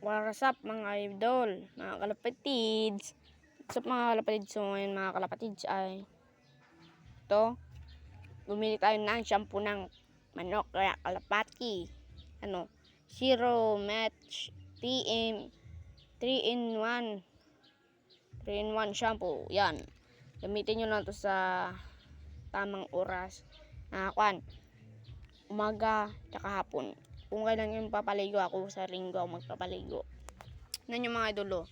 What's up mga idol, mga kalapatids? What's up mga kalapatids? So ngayon mga kalapatids ay ito, bumili tayo ng shampoo ng manok kaya kalapati. Zero Match TM 3-in-1 shampoo. Yan. Gamitin nyo lang to sa tamang oras. Umaga tsaka hapon. Kung kailan yung papaligo ako sa linggo ako magpapaligo. Yan yung mga idolo.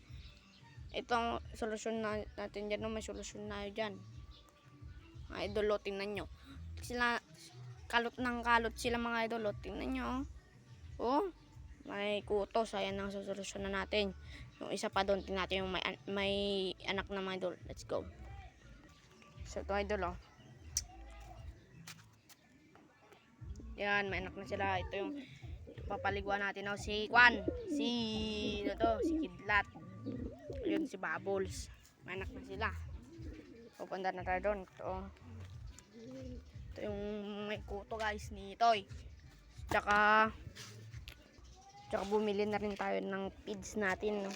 Itong solusyon natin dyan, may solusyon na dyan. Mga idolo, tingnan nyo. Sila, kalot ng kalot sila mga idolo. Tingnan nyo. Oh, may kutos. Ayan ang solusyon na natin. Yung isa pa doon, tingnan natin yung may anak na mga idol. Let's go. So ito idolo. Yan, may anak na sila. Ito yung papaliguan natin si Kidlat. Yun si Bubbles. May anak na sila. Pupunta na tayo doon. Ito yung may kuto guys ni Toy. Tsaka bumili na rin tayo ng feeds natin.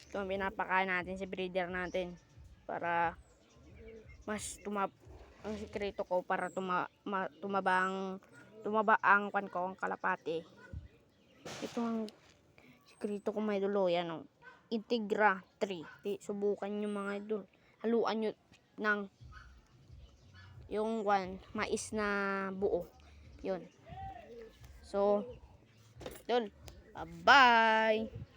Ito ang pinapakain natin si breeder natin. Para mas ang sikreto ko para tumaba ang kwan ko, ang kalapati. Ito ang sikreto ko mga idol. Yan o. Integra 3. Subukan nyo mga idol. Haluan nyo ng yung mais na buo. Yun. So, idol. Bye-bye.